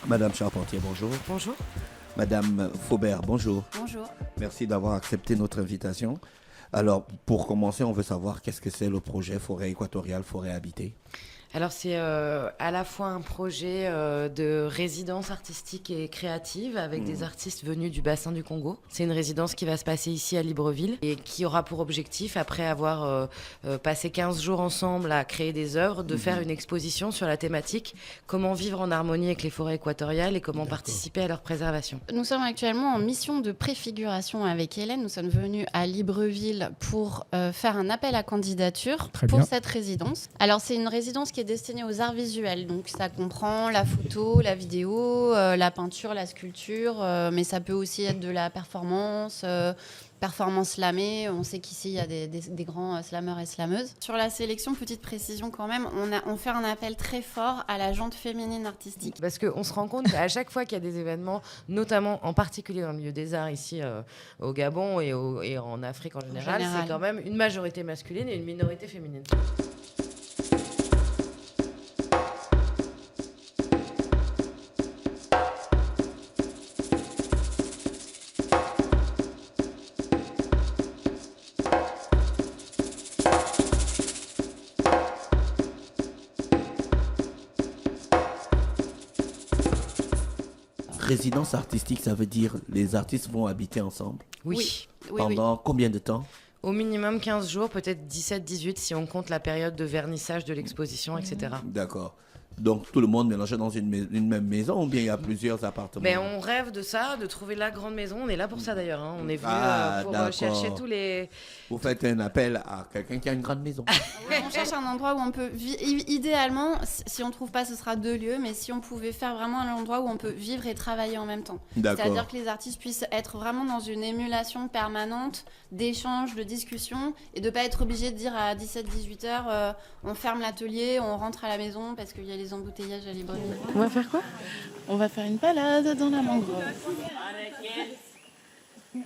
Madame Charpentier, bonjour. Bonjour. Madame Faubert, bonjour. Bonjour. Merci d'avoir accepté notre invitation. Alors, pour commencer, on veut savoir qu'est-ce que c'est le projet Forêt équatoriale, forêt habitée. Alors c'est à la fois un projet de résidence artistique et créative avec des artistes venus du bassin du Congo. C'est une résidence qui va se passer ici à Libreville et qui aura pour objectif, après avoir passé 15 jours ensemble à créer des œuvres, de faire une exposition sur la thématique comment vivre en harmonie avec les forêts équatoriales et comment participer à leur préservation. Nous sommes actuellement en mission de préfiguration avec Hélène. Nous sommes venus à Libreville pour faire un appel à candidature pour cette résidence. Alors c'est une résidence qui est destinée aux arts visuels, donc ça comprend la photo, la vidéo, la peinture, la sculpture, mais ça peut aussi être de la performance slamée. On sait qu'ici il y a des grands slameurs et slameuses. Sur la sélection, petite précision quand même, on fait un appel très fort à la gente féminine artistique. Parce qu'on se rend compte qu'à chaque fois qu'il y a des événements, notamment en particulier dans le milieu des arts ici au Gabon et en Afrique en général, c'est quand même une majorité masculine et une minorité féminine. Résidence artistique, ça veut dire les artistes vont habiter ensemble. Oui. Pendant combien de temps? Au minimum 15 jours, peut-être 17-18 si on compte la période de vernissage de l'exposition, etc. D'accord. Donc tout le monde mélangé dans une même maison ou bien il y a plusieurs appartements? Mais on rêve de ça, de trouver la grande maison. On est là pour ça d'ailleurs. Hein. On est venu pour chercher tous les... Vous faites un appel à quelqu'un qui a une grande maison. On cherche un endroit où on peut... Idéalement, si on ne trouve pas, ce sera 2 lieux, mais si on pouvait faire vraiment un endroit où on peut vivre et travailler en même temps. C'est-à-dire que les artistes puissent être vraiment dans une émulation permanente d'échanges, de discussions, et de ne pas être obligés de dire à 17-18 heures, on ferme l'atelier, on rentre à la maison parce qu'il y a les embouteillages à Libreville. On va faire quoi? On va faire une balade dans la mangrove. Les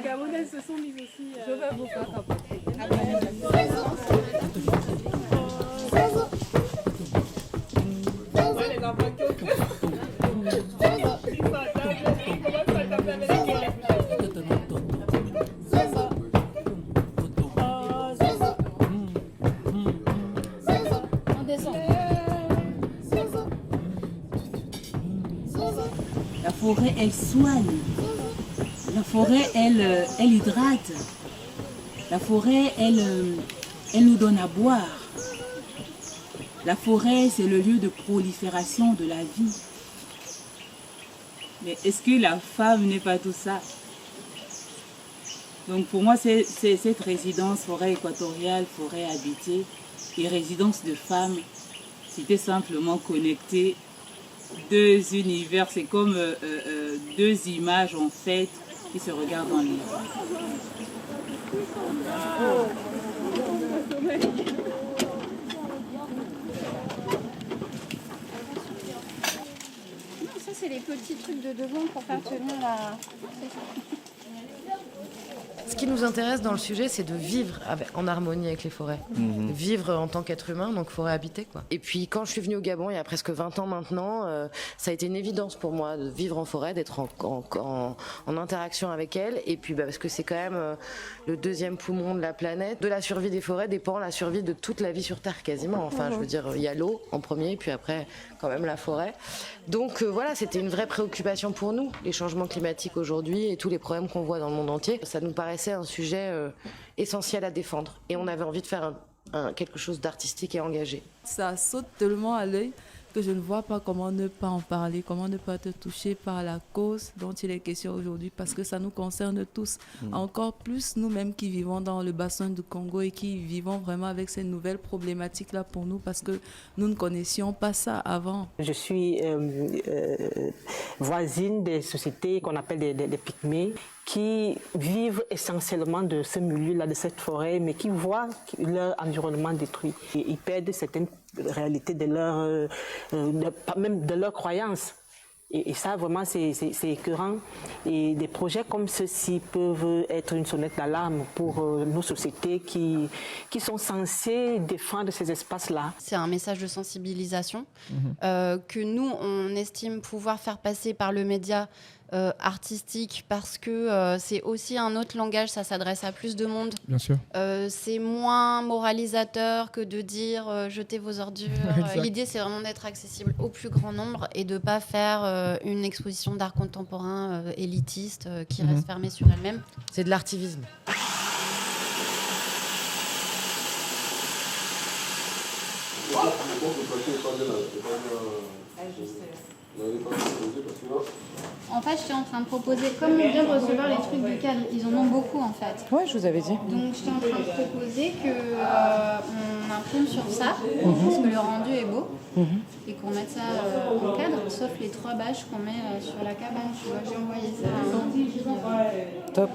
Gabonais se sont mis aussi. Je vais vous faire La forêt, elle soigne. La forêt, elle hydrate. La forêt, elle nous donne à boire. La forêt, c'est le lieu de prolifération de la vie. Mais est-ce que la femme n'est pas tout ça? Donc pour moi, c'est cette résidence forêt équatoriale, forêt habitée et résidence de femmes, c'était simplement connecter 2 univers. C'est comme 2 images en fait qui se regardent en ligne. Ça, c'est les petits trucs de devant pour faire tenir la... Ce qui nous intéresse dans le sujet, c'est de vivre en harmonie avec les forêts. Vivre en tant qu'être humain, donc forêt habitée, quoi. Et puis, quand je suis venue au Gabon, il y a presque 20 ans maintenant, ça a été une évidence pour moi de vivre en forêt, d'être en interaction avec elle. Et puis, parce que c'est quand même le 2e poumon de la planète. De la survie des forêts dépend la survie de toute la vie sur Terre, quasiment. Enfin, je veux dire, il y a l'eau en premier, puis après, quand même, la forêt. Donc, voilà, c'était une vraie préoccupation pour nous, les changements climatiques aujourd'hui et tous les problèmes qu'on voit dans le monde entier. Ça nous paraissait un sujet essentiel à défendre. Et on avait envie de faire quelque chose d'artistique et engagé. Ça saute tellement à l'œil que je ne vois pas comment ne pas en parler, comment ne pas être touché par la cause dont il est question aujourd'hui, parce que ça nous concerne tous. Encore plus nous-mêmes qui vivons dans le bassin du Congo et qui vivons vraiment avec ces nouvelles problématiques-là pour nous, parce que nous ne connaissions pas ça avant. Je suis voisine des sociétés qu'on appelle des pygmées, qui vivent essentiellement de ce milieu-là, de cette forêt, mais qui voient leur environnement détruit. Et ils perdent certaines réalités de leur, même de leurs croyances. Et ça, vraiment, c'est écœurant. Et des projets comme ceux-ci peuvent être une sonnette d'alarme pour nos sociétés qui sont censées défendre ces espaces-là. C'est un message de sensibilisation que nous, on estime pouvoir faire passer par le média artistique parce que c'est aussi un autre langage, ça s'adresse à plus de monde. Bien sûr. C'est moins moralisateur que de dire jetez vos ordures. L'idée, c'est vraiment d'être accessible au plus grand nombre et de ne pas faire une exposition d'art contemporain élitiste qui reste fermée sur elle-même. C'est de l'artivisme. En fait, j'étais en train de proposer, comme on vient de recevoir les trucs du cadre, ils en ont beaucoup en fait. Ouais, je vous avais dit. Donc j'étais en train de proposer qu'on imprime sur ça, parce que le rendu est beau, et qu'on mette ça en cadre, sauf les 3 bâches qu'on met sur la cabane. Tu vois, j'ai envoyé ça à un Top.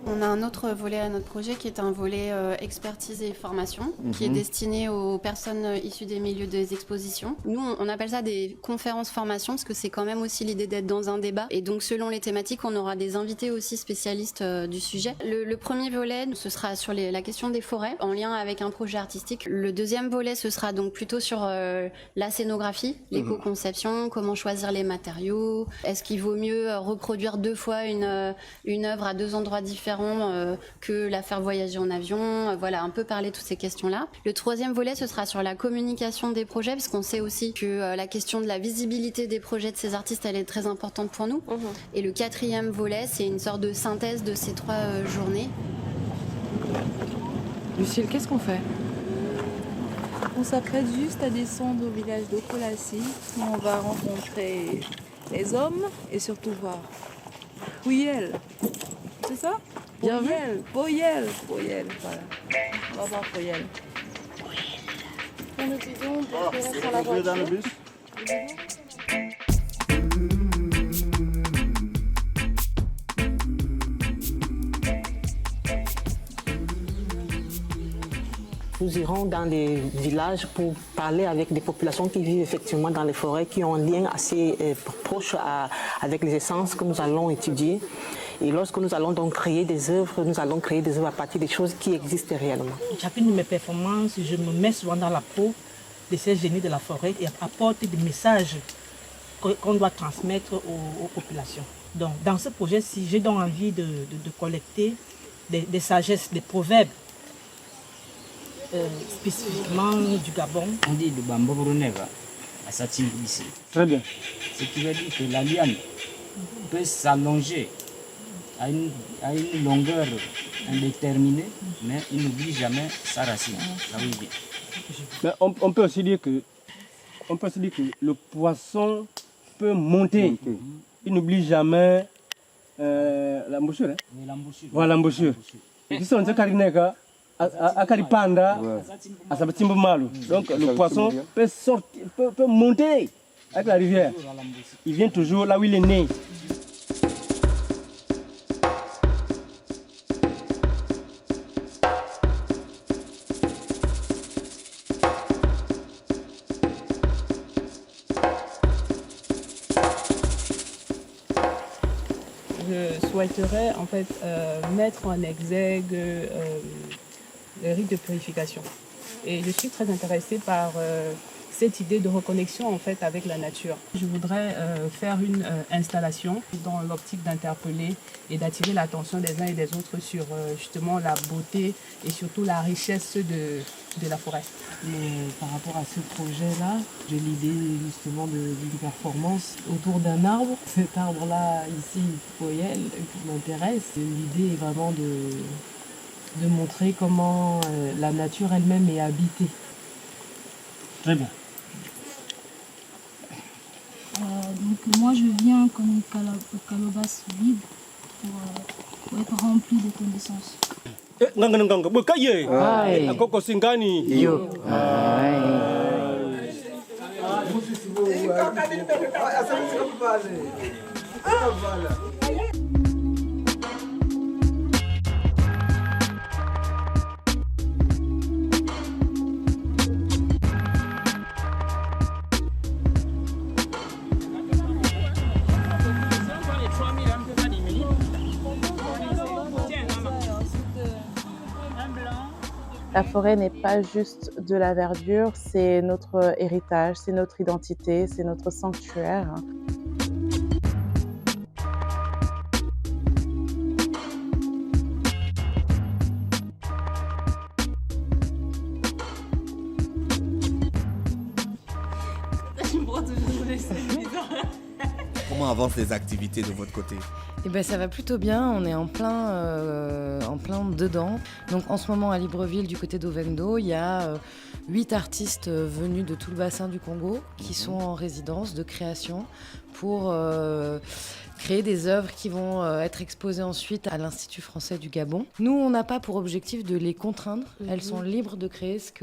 On a un autre volet à notre projet qui est un volet expertise et formation, qui est destiné aux personnes issues des milieux des expositions. Nous, on appelle ça des conférences formation parce que c'est quand même aussi l'idée d'être dans un débat. Et donc, selon les thématiques, on aura des invités aussi spécialistes du sujet. Le premier volet, ce sera sur la question des forêts, en lien avec un projet artistique. Le deuxième volet, ce sera donc plutôt sur la scénographie, l'éco-conception, comment choisir les matériaux. Est-ce qu'il vaut mieux reproduire 2 fois une œuvre à 2 endroits différents que la faire voyager en avion, voilà, un peu parler de toutes ces questions-là. Le troisième volet, ce sera sur la communication des projets, parce qu'on sait aussi que la question de la visibilité des projets de ces artistes, elle est très importante pour nous. Et le quatrième volet, c'est une sorte de synthèse de ces 3 journées. Lucille, qu'est-ce qu'on fait? On s'apprête juste à descendre au village de Kolassi, où on va rencontrer les hommes et surtout voir Pouyel. C'est ça? Bien vu. Pouyel, voilà. On va voir Pouyel. On nous disons de rester dans la voiture. Dans le bus. Nous irons dans les villages pour parler avec des populations qui vivent effectivement dans les forêts, qui ont un lien assez proche avec les essences que nous allons étudier. Et lorsque nous allons donc créer des œuvres, nous allons créer des œuvres à partir des choses qui existent réellement. Chacune de mes performances, je me mets souvent dans la peau de ces génies de la forêt et apporte des messages qu'on doit transmettre aux populations. Donc, dans ce projet-ci, j'ai donc envie de collecter des sagesses, des proverbes, spécifiquement du Gabon. On dit de Bamboroneva à Satimboulissé. Très bien. Ce qui veut dire que la liane peut s'allonger à une longueur indéterminée, mais il n'oublie jamais sa racine, là où il vient. Mais on peut aussi dire que le poisson peut monter. Il n'oublie jamais l'embouchure. Hein? Oui, l'embouchure. Voilà l'embouchure. Ici, on dit qu'Arineka, Akaripanda, Asabatimbo Malu. Donc le poisson peut monter avec la rivière. Il vient toujours là où il est né. Je souhaiterais en fait mettre en exergue le rite de purification. Et je suis très intéressée par cette idée de reconnexion en fait avec la nature. Je voudrais faire une installation dans l'optique d'interpeller et d'attirer l'attention des uns et des autres sur justement la beauté et surtout la richesse de la forêt. Et par rapport à ce projet-là, j'ai l'idée justement d'une performance autour d'un arbre. Cet arbre-là, ici, Poyel, qui m'intéresse. L'idée est vraiment de montrer comment la nature elle-même est habitée. Très bien. Donc moi je viens comme une calebasse vide pour être rempli de connaissances. La forêt n'est pas juste de la verdure, c'est notre héritage, c'est notre identité, c'est notre sanctuaire. Comment avancent les activités de votre côté? Eh ben, ça va plutôt bien, on est en plein dedans. Donc en ce moment à Libreville, du côté d'Ovendo, il y a 8 artistes venus de tout le bassin du Congo qui sont en résidence de création pour créer des œuvres qui vont être exposées ensuite à l'Institut français du Gabon. Nous, on n'a pas pour objectif de les contraindre. Elles sont libres de créer ce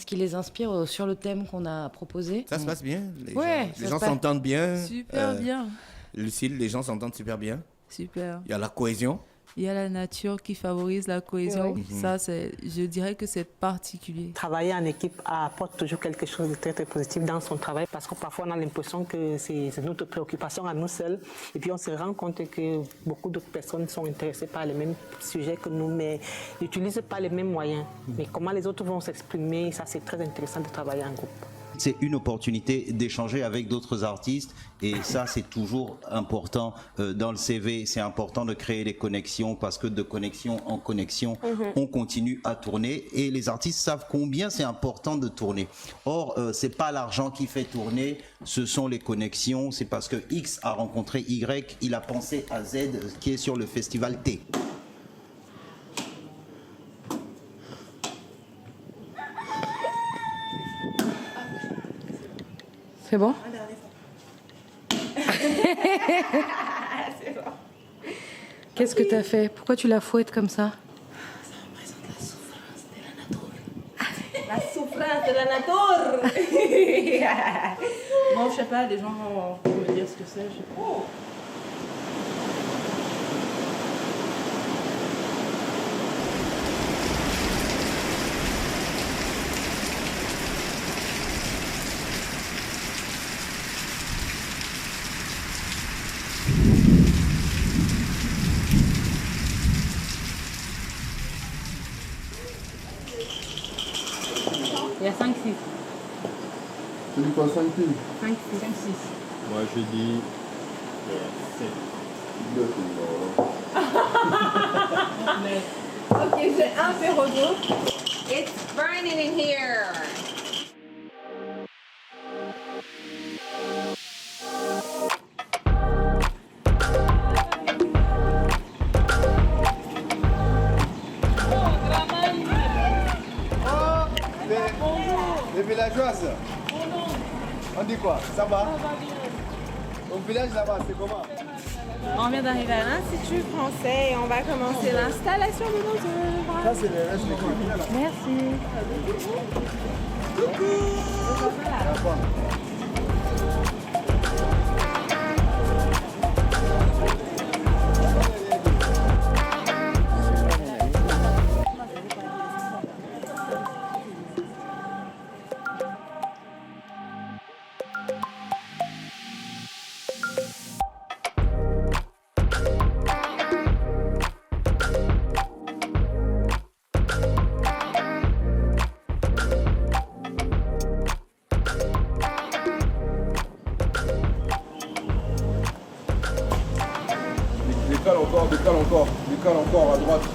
qui les inspire sur le thème qu'on a proposé. Ça se passe bien? Les gens passe s'entendent bien? Super bien. Lucille, les gens s'entendent super bien? Super. Il y a la cohésion? Il y a la nature qui favorise la cohésion. Ça, je dirais que c'est particulier. Travailler en équipe apporte toujours quelque chose de très, très positif dans son travail parce que parfois on a l'impression que c'est notre préoccupation à nous seuls. Et puis on se rend compte que beaucoup d'autres personnes sont intéressées par les mêmes sujets que nous, mais n'utilisent pas les mêmes moyens. Mais comment les autres vont s'exprimer, ça c'est très intéressant de travailler en groupe. C'est une opportunité d'échanger avec d'autres artistes et ça c'est toujours important dans le CV. C'est important de créer des connexions parce que de connexion en connexion, on continue à tourner et les artistes savent combien c'est important de tourner. Or, c'est pas l'argent qui fait tourner, ce sont les connexions. C'est parce que X a rencontré Y, il a pensé à Z qui est sur le festival T. C'est bon? Qu'est-ce que t'as fait? Pourquoi tu la fouettes comme ça? Ça représente la souffrance de la nature. Moi, je sais pas, les gens vont me dire ce que c'est. Je sais pas. Il y a 5-6. Tu dis quoi, 5 filles? 5-6. Moi, je dis 7. Ok, j'ai un verre d'eau. It's burning in here. Les villageoises. On dit quoi? Ça va? Au village là-bas, c'est comment? On vient d'arriver à l'Institut français et on va commencer l'installation de nos œuvres. Ça, c'est le reste de l'équipe. Merci. Décale encore à droite.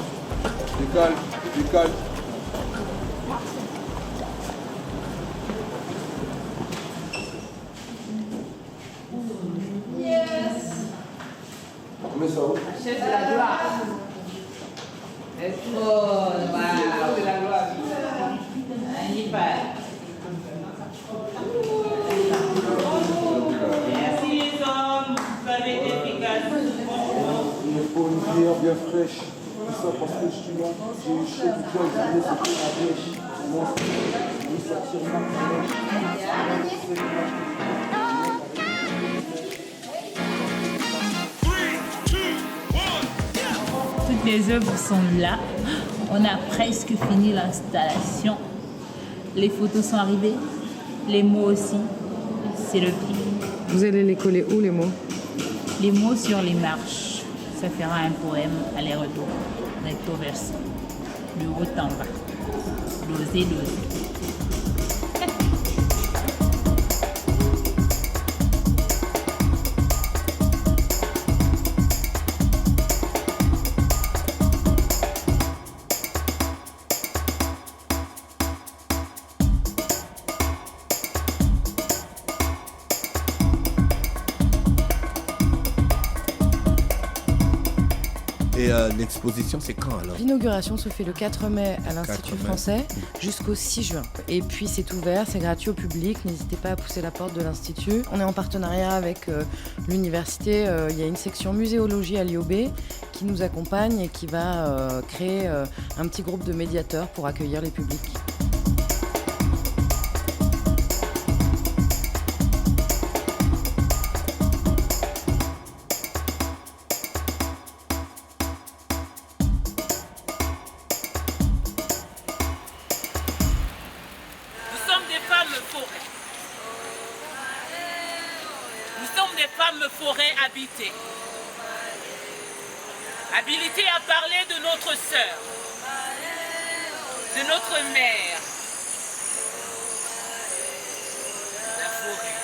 Décale. Yes. On met ça où? Chaise de la gloire. C'est trop. Wow. C'est la gloire. Magnifique. Merci les hommes, vous avez été efficaces. Il me faut une bière bien fraîche. C'est ça parce que je suis là. J'ai eu chaud du cœur, je voulais sortir la brèche. Moi, je voulais sortir ma Toutes les œuvres sont là. On a presque fini l'installation. Les photos sont arrivées. Les mots aussi. C'est le pied. Vous allez les coller où, les mots? Les mots sur les marches. Ça fera un poème aller-retour, recto verso, de haut en bas. Dosez. Et l'exposition, c'est quand alors? L'inauguration se fait le 4 mai à l'Institut français jusqu'au 6 juin. Et puis c'est ouvert, c'est gratuit au public, n'hésitez pas à pousser la porte de l'Institut. On est en partenariat avec l'université, il y a une section muséologie à l'IOB qui nous accompagne et qui va créer un petit groupe de médiateurs pour accueillir les publics. Habilité à parler de notre sœur, de notre mère, la forêt.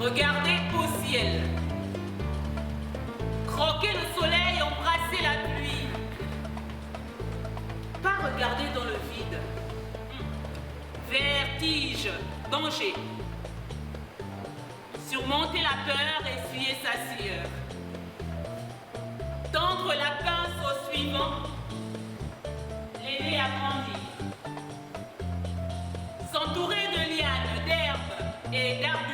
Regardez au ciel. Croquer le soleil, embrasser la pluie. Pas regarder dans le vide. Vertige, danger. Surmonter la peur, essuyer sa sueur. Tendre la pince au suivant. L'aider à grandir. S'entourer de lianes, d'herbes et d'arbres